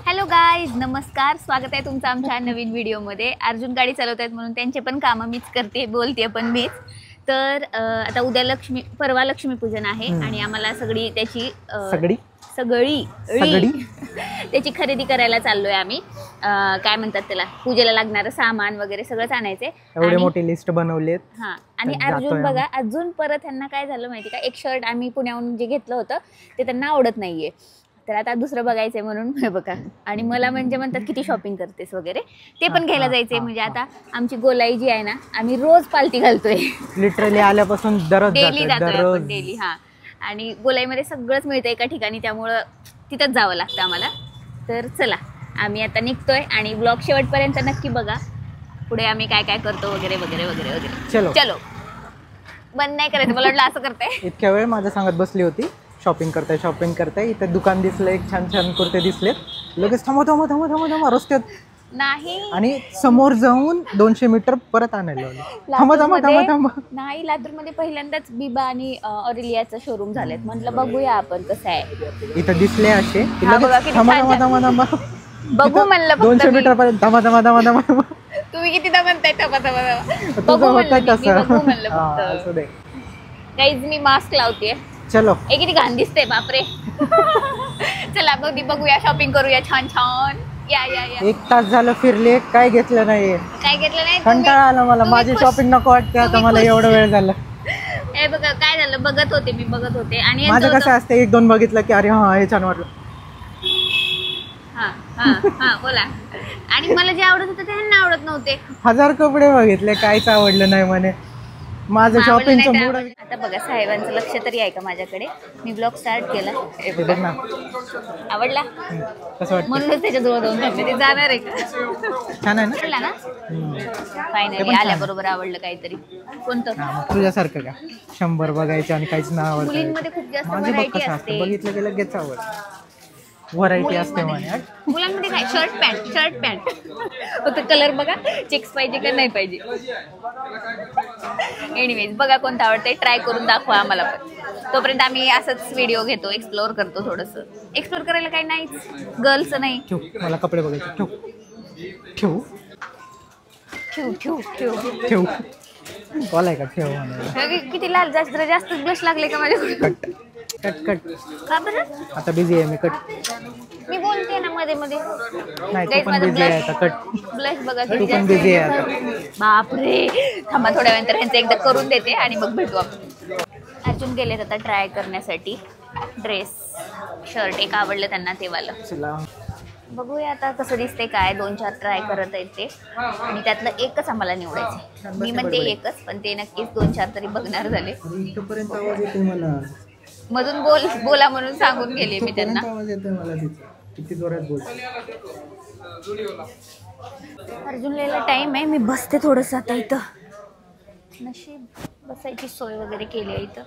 Hello guys, नमस्कार. स्वागत आहे तुमचं आमच्या नवीन व्हिडिओमध्ये. अर्जुन गाडी चालवत आहेत म्हणून त्यांचे पण कामं मीच करते, बोलते पण मीच. तर आता उद्या परवा लक्ष्मीपूजन आहे आणि आम्हाला सगळी त्याची सगळी त्याची खरेदी करायला चाललोय आम्ही. काय म्हणतात त्याला, पूजेला लागणारं सामान वगैरे सगळंच आणायचंय. एवढी मोठी लिस्ट बनवलीत. हा, आणि अर्जुन बघा, अजून परत ह्यांना काय झालं माहिती का, एक शर्ट आम्ही पुण्याहून जे घेतलं होतं ते त्यांना आवडत नाहीये, तर आता दुसरं बघायचंय म्हणून बघा. आणि मला म्हणजे म्हणतात किती शॉपिंग करतेस वगैरे, ते पण घ्यायला जायचंय. म्हणजे आता आमची गोलाई जी आहे ना, आम्ही रोज पालती घालतोय, लिटरली आल्यापासून डेली जातोय डेली. हा, आणि गोलाईमध्ये सगळंच मिळतं एका ठिकाणी, त्यामुळं तिथंच जावं लागतं आम्हाला. तर चला, आम्ही आता निघतोय आणि ब्लॉग शेवटपर्यंत नक्की बघा, पुढे आम्ही काय काय करतो वगैरे वगैरे वगैरे वगैरे. चलो चलो, बंद नाही करायचं, मला वाटलं असं करताय. इतक्या वेळ माझ्या सांगत बसली होती शॉपिंग करताय. इथे दुकान दिसलं, एक छान छान कुर्ते दिसलेत. लगेच थांबा रस्त्यात नाही, आणि समोर जाऊन 200 मीटर परत आणायला लावले. थांबा नाही, लातूरमध्ये पहिल्यांदाच बिबा आणि ऑरेलियाचं शोरूम झालेत. म्हटलं बघूया आपण कसं आहे. इथं दिसले असे, थांबा बघू म्हणलं 200 मीटर पर्यंत. थांबा तुम्ही किती म्हणताय बघू म्हणलं. काहीच मी मास्क लावते. चलो, किती घाण दिसते, बापरे. चला बघूया, शॉपिंग करूया छान छान. या या या. 1 तास झालं फिरले, काय घेतलं नाही. कंटाळा आला मला, माझी शॉपिंग नको वाटते आता मला. एवढा वेळ झाला. हे बघा काय झालं, मी बघत होते आणि माझं कसं असतं, 1-2 बघितलं की अरे हा हे छान वाटलं. हा बोला. आणि मला जे आवडत होतं ते ह्यांना आवडत नव्हते. 1000 कपडे बघितले, काहीच आवडलं नाही म्हणे. माझं शॉपिंगचं मूड. आता बघा, साहेबांचं लक्ष तरी आहे का माझ्याकडे. मी ब्लॉग स्टार्ट केला. आवडला म्हणूनच त्याच्याजवळ जाऊन थांबले. ते जाणार आहे का? छान आहे ना, आवडला ना. फायनली आल्याबरोबर आवडलं काहीतरी. कोणतं? तुझ्यासारखं का 100 बघायचं आणि काहीच नाही आवडत. मुलींमध्ये खूप जास्त व्हरायटी असते. बघितलं की लगेच आवडतं. व्हरायटी असते मुलांमध्ये. काय शर्ट पॅन्ट फक्त कलर बघा, चेक्स पाहिजे का नाही पाहिजे. एनिवेज, बघा कोणतं आवडतंय, ट्राय करून दाखवा आम्हाला पण. तोपर्यंत आम्ही असंच व्हिडिओ घेतो, एक्सप्लोअर करतो. थोडंसं एक्सप्लोअर करायला काही नाहीच, गर्ल्स नाही. मला कपडे बघायचे. ठेव कॉल आहे का? ठेव. किती लाल, जास्त ब्लश लागले का माझ्याकडे? कट का बरं? आता बिझी आहे मी. मी बोलते ना मध्ये नाही, तू पण बिझी आहे आता. ब्लश बघा, तू पण बिझी आहे आता. बापरे. थांबा, थोड्या वेळानंतर ह्यांचं एकदा करून देते आणि मग भेटू आपण. अर्जुन गेलेत आता ट्राय करण्यासाठी ड्रेस, शर्ट. एक आवडलं त्यांना ते वालं. बघूया आता कसं दिसते. काय 2-4 ट्राय करत आहेत ते, आणि त्यातलं एकच आम्हाला निवडायचं. मी म्हणते एकच, पण ते नक्कीच 2-4 तरी बघणार झाले. मधून बोला म्हणून सांगून गेले मी त्यांना. अर्जुन यायला टाइम आहे. मी बसते थोडंसं आता इथं. नशीब बसायची सोय वगैरे केली आहे इथं.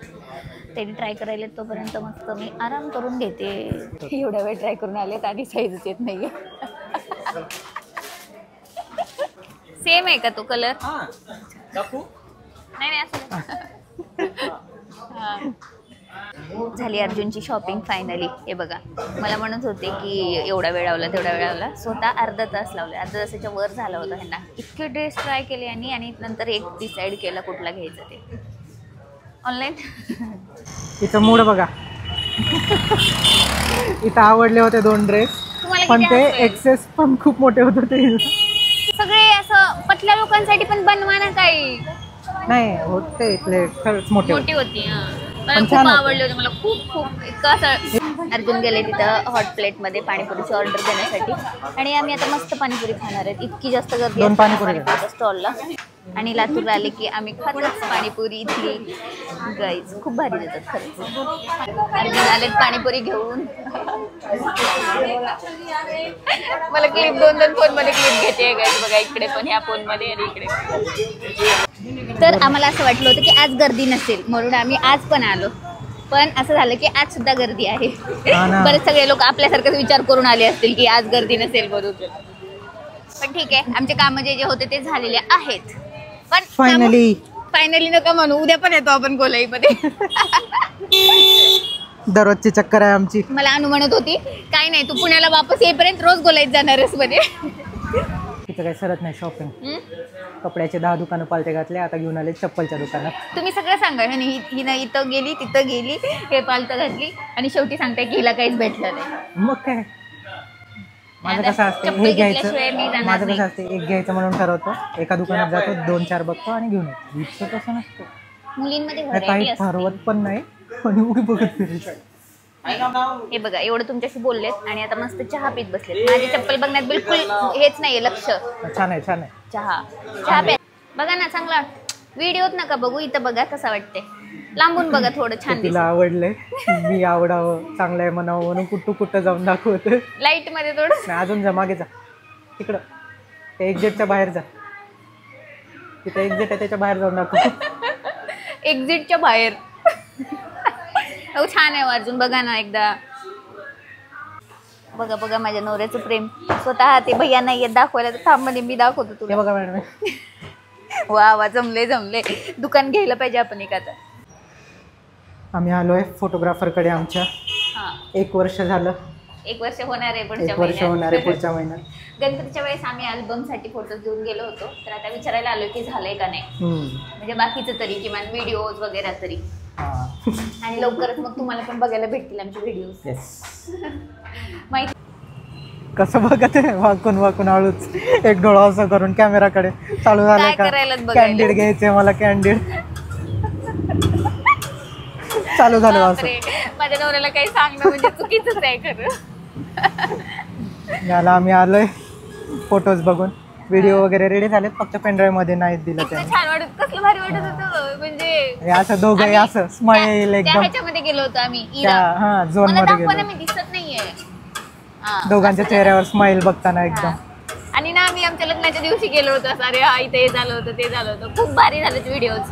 त्यांनी ट्राय करायला तोपर्यंत मस्त मी आराम करून घेते. एवढ्या वेळ ट्राय करून आलेत आणि साईजच येत नाहीये. सेम आहे का तो कलर? नाही असं. झाली अर्जुनची शॉपिंग फायनली. हे बघा, मला म्हणत होते की एवढा वेळ लावला तेवढा वेळ लावला, स्वतः अर्धा तास लावला. अर्धा तासाच्या वर झाला होता ह्यांना. इतके ड्रेस ट्राय केले आणि नंतर एक डिसाईड केला कुठला घ्यायचं ते. ऑनलाईन इथं मूड बघा. इथं आवडले होते 2 ड्रेस, पण ते एक्सेस पण खूप मोठे होते. ते सगळे असं पतल्या लोकांसाठी पण बनवा ना काही. नाही होते, खरंच मोठी होती. मला खूप आवडले होते. मला खूप इतकं असं. अर्जुन गेले तिथं हॉट प्लेटमध्ये पाणीपुरीची ऑर्डर देण्यासाठी, आणि आम्ही आता मस्त पाणीपुरी खाणार आहेत. इतकी जास्त गर्दी आहे पाणीपुरीच्या स्टॉलला. आणि लातूरला आले की आम्ही खातोच पाणीपुरी इथली. गाईज खूप भारी देतात खरंच. अर्जुन आलेत पाणीपुरी घेऊन. मला क्लिप 2-2 फोनमध्ये क्लिप घेते गाईज. बघा, इकडे पण, ह्या फोनमध्ये आणि इकडे. तर आम्हाला असं वाटलं होतं की आज गर्दी नसेल म्हणून आम्ही आज पण आलो, पण असं झालं की आज सुद्धा गर्दी आहे. बरेच सगळे लोक आपल्यासारखाच विचार करून आले असतील की आज गर्दी नसेल म्हणून. पण ठीक आहे, आमचे काम जे होते ते झालेले आहेत. पण फायनली नका म्हणू, उद्या पण येतो आपण गोलाईमध्ये. दररोजची चक्कर आहे आमची. मला अनु म्हणत होती काय नाही तू पुण्याला वापस येईपर्यंत रोज गोलाईत जाणारच मध्ये. तिथं काही सरत नाही शॉपिंग. कपड्याचे 10 दुकानं पालते घातले, आता घेऊन आले चप्पलच्या दुकानात. तुम्ही सगळं सांगा हिनं इथं गेली तिथं गेली हे पालतं घातली आणि शेवटी सांगताय की हिला काहीच भेटलं नाही. मग काय माझं कसं असतं हे घ्यायचं, माझं कसं असते एक घ्यायचं म्हणून ठरवतो, एका दुकानात जातो 2-4 बघतो आणि घेऊन येतो. इथं तसं नसतं. मुलींमध्ये काही ठरवत पण नाही आणि उगी बघत फिरायचं. हे बघा एवढं तुमच्याशी बोललेत आणि आता मस्त चहा पीत बसलेत. माझी चप्पल बघण्यात बिलकुल हेच नाहीये लक्ष. छान आहे छान आहे. चहा प्या बघा ना चांगला व्हिडिओत नका बघू, इथं बघा कसं वाटते, लांबून बघा थोडं छान. तिला आवडलंय, मी आवडावं चांगलं आहे म्हणावं म्हणून कुठं जाऊन दाखवत. लाईट मध्ये थोडं अजून जा मागे जा तिकडं, त्या एक्झिटच्या बाहेर जा, तिथं एक्झिट आहे त्याच्या बाहेर जाऊन दाखव. एक्झिटच्या बाहेर. हो छान आहे अर्जुन बघा ना एकदा. बघा बघा माझ्या नवऱ्याचं प्रेम. स्वतः ते भैया नाहीये दाखवायला तर थांब मध्ये मी दाखवतो तुला. बघा मॅडम. वा वा जमले दुकान घ्यायला पाहिजे आपण एक आता. आम्ही आलोय फोटोग्राफरकडे आमच्या. 1 वर्ष झालं. 1 वर्ष होणार आहे पुढच्या महिन्यात. गणपतीच्या वेळेस आम्ही अल्बम साठी फोटो घेऊन गेलो होतो, तर आता विचारायला आलो की झालंय का नाही, म्हणजे बाकीचं तरी किमान व्हिडिओज वगैरे तरी. आणि लवकरच मग तुम्हाला पण बघायला भेटतील आमचे व्हिडिओज. माहिती कसं बघत आहे वाकून हळूच एक डोळा असं करून कॅमेराकडे चालू झालाय का, कॅन्डिड घ्यायचे मला, कॅन्डिड चालू झालं असं. माझ्या नवऱ्याला काही सांगणं म्हणजे चुकीचंच आहे खरं. याला आम्ही आलोय फोटोज बघून. व्हिडिओ वगैरे रेडी झालेत, फक्त पेनड्राईव्ह मध्ये नाहीत दिलं त्यांनी. छान वाटत, कसलं भारी वाटत होतं, म्हणजे असं दोघंही असं स्माईल एकदम. ह्याच्यामध्ये गेलो होतो आम्ही झोन मध्ये गेलो. मी दिसत नाहीये दोघांच्या चेहऱ्यावर स्माईल बघताना एकदम. आणि ना आम्ही आमच्या लग्नाच्या दिवशी गेलो होतो, अरे हा इथे हे झालं होतं ते झालं होतं, खूप भारी झाले व्हिडिओज,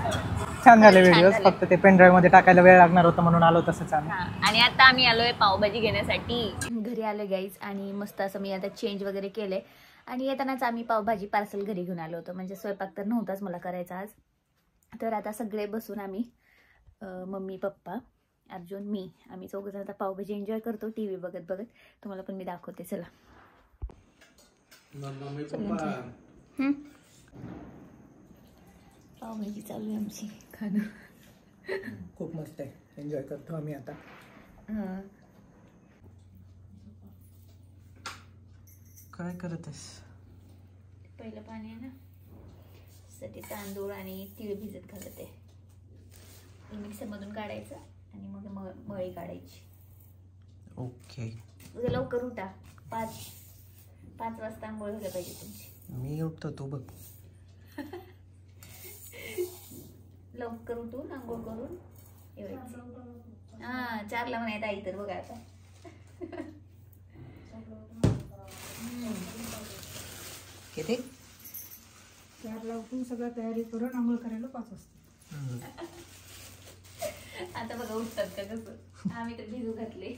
छान झाले व्हिडिओज. फक्त ते पेनड्राईव्ह मध्ये टाकायला वेळ लागणार होता म्हणून आलो तसं छान. आणि आता आम्ही आलोय पावभाजी घेण्यासाठी. घरी आलोय गाईज आणि मस्त असं मी आता चेंज वगैरे केलंय आणि येतानाच आम्ही पावभाजी पार्सल घरी घेऊन आलो होतो, म्हणजे स्वयंपाक तर नव्हताच मला करायचा आज. तर आता सगळे बसून आम्ही मम्मी पप्पा अर्जुन मी आम्ही चौघजण आता पावभाजी एन्जॉय करतो टीव्ही बघत बघत. तुम्हाला पण मी दाखवते चला. पावभाजी चालू आहे आमची खाणं. खूप मस्त आहे, एन्जॉय करतो आम्ही आता. काय करत आहेस? पहिलं पाणी आहे ना, साठी तांदूळ आणि तीळ भिजत घालत आहे. मिक्सर मधून काढायचं आणि मग मळी काढायची. ओके. उद्या लवकर उठा, 5 वाजता आंघोळ झालं पाहिजे तुमची. मी उठतो तू बघ. लवकर उठून आंघोळ करून येवायचं. 4ला म्हणायचं आई तर बघा आता. किती? 4ला उठून सगळं तयारी करून आंघोळ करायला 5 वाजता. आता बघा उठतात का कसं. आम्ही तर भिजू घातले.